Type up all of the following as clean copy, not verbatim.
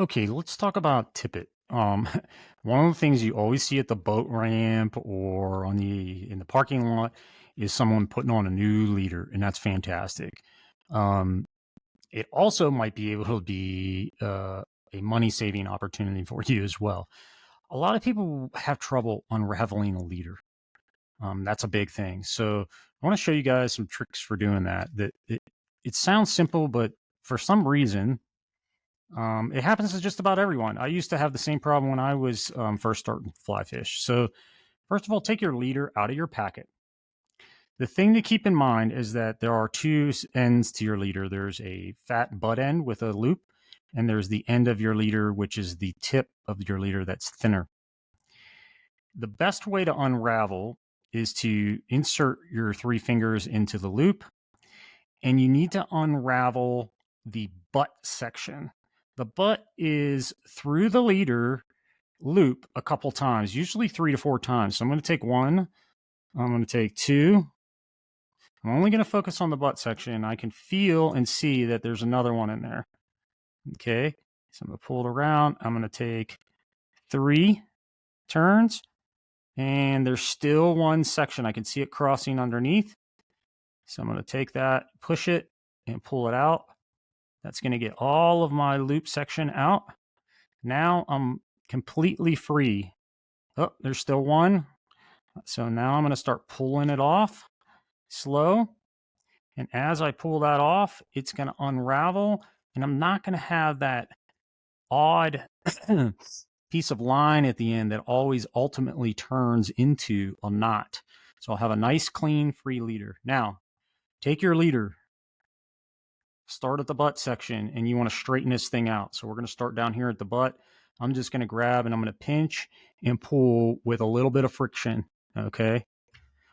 Okay, let's talk about tippet. One of the things you always see at the boat ramp or in the parking lot is someone putting on a new leader, and that's fantastic. Um, it also might be able to be a money saving opportunity for you as well. A lot of people have trouble unraveling a leader. That's a big thing. So I want to show you guys some tricks for doing that. It sounds simple, but for some reason it happens to just about everyone. I used to have the same problem when I was first starting fly fish. So, first of all, take your leader out of your packet. The thing to keep in mind is that there are two ends to your leader. There's a fat butt end with a loop, and there's the end of your leader, which is the tip of your leader that's thinner. The best way to unravel is to insert your three fingers into the loop, and you need to unravel the butt section. The butt is through the leader loop a couple times, usually 3 to 4 times. So I'm going to take one, I'm going to take two. I'm only going to focus on the butt section. I can feel and see that there's another one in there. Okay, so I'm going to pull it around. I'm going to take 3 turns, and there's still one section. I can see it crossing underneath. So I'm going to take that, push it, and pull it out. That's going to get all of my loop section out. Now I'm completely free. Oh, there's still one. So now I'm going to start pulling it off slow. And as I pull that off, it's going to unravel. And I'm not going to have that odd piece of line at the end that always ultimately turns into a knot. So I'll have a nice, clean, free leader. Now, take your leader, start at the butt section, and you want to straighten this thing out. So we're going to start down here at the butt. I'm just going to grab and I'm going to pinch and pull with a little bit of friction. Okay.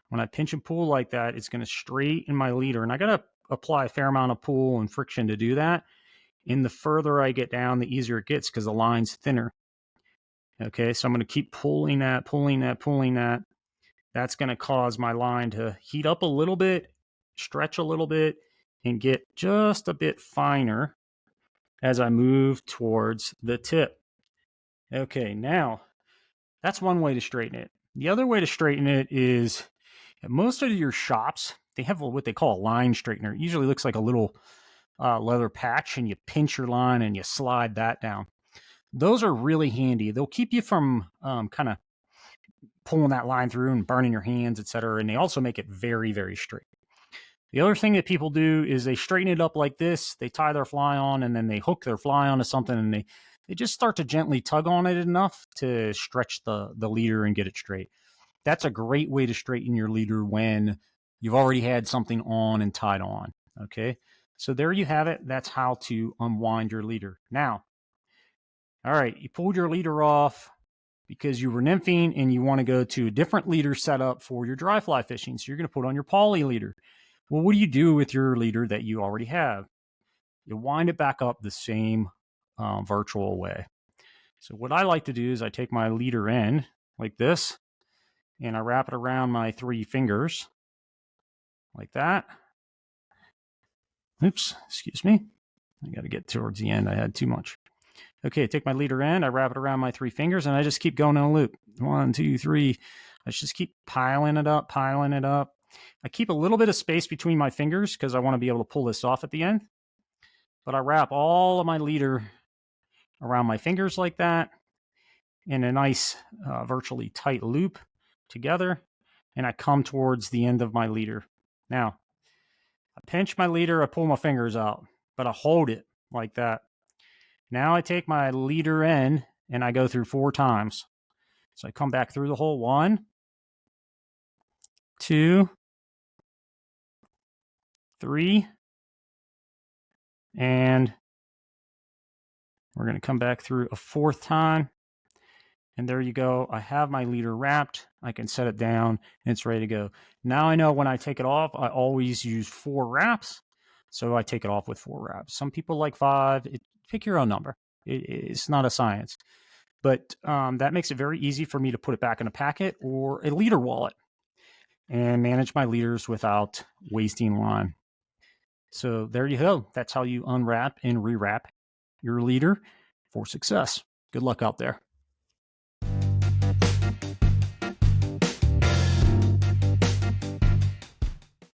When I pinch and pull like that, it's going to straighten my leader. And I got to apply a fair amount of pull and friction to do that. And the further I get down, the easier it gets because the line's thinner. Okay. So I'm going to keep pulling that, pulling that, pulling that. That's going to cause my line to heat up a little bit, stretch a little bit, and get just a bit finer as I move towards the tip. Okay, now that's one way to straighten it. The other way to straighten it is at most of your shops, they have what they call a line straightener. It usually looks like a little leather patch, and you pinch your line and you slide that down. Those are really handy. They'll keep you from kind of pulling that line through and burning your hands, etc. And they also make it very, very straight. The other thing that people do is they straighten it up like this. They tie their fly on and then they hook their fly onto something, and they just start to gently tug on it enough to stretch the leader and get it straight. That's a great way to straighten your leader when you've already had something on and tied on. Okay. So there you have it. That's how to unwind your leader. Now, all right, you pulled your leader off because you were nymphing and you want to go to a different leader setup for your dry fly fishing. So you're going to put on your poly leader. Well, what do you do with your leader that you already have? You wind it back up the same virtual way. So what I like to do is I take my leader end like this, and I wrap it around my 3 fingers like that. Oops, excuse me. I got to get towards the end. I had too much. Okay, take my leader end, I wrap it around my 3 fingers, and I just keep going in a loop. 1, 2, 3. I just keep piling it up, piling it up. I keep a little bit of space between my fingers because I want to be able to pull this off at the end. But I wrap all of my leader around my fingers like that in a nice, virtually tight loop together. And I come towards the end of my leader. Now, I pinch my leader, I pull my fingers out, but I hold it like that. Now I take my leader end and I go through 4 times. So I come back through the hole. 1, 2, 3, and we're going to come back through a 4th time. And there you go. I have my leader wrapped. I can set it down and it's ready to go. Now I know when I take it off, I always use 4 wraps. So I take it off with 4 wraps. Some people like 5. Pick your own number. It's not a science. But that makes it very easy for me to put it back in a packet or a leader wallet and manage my leaders without wasting line. So there you go. That's how you unwrap and rewrap your leader. for success. Good luck out there.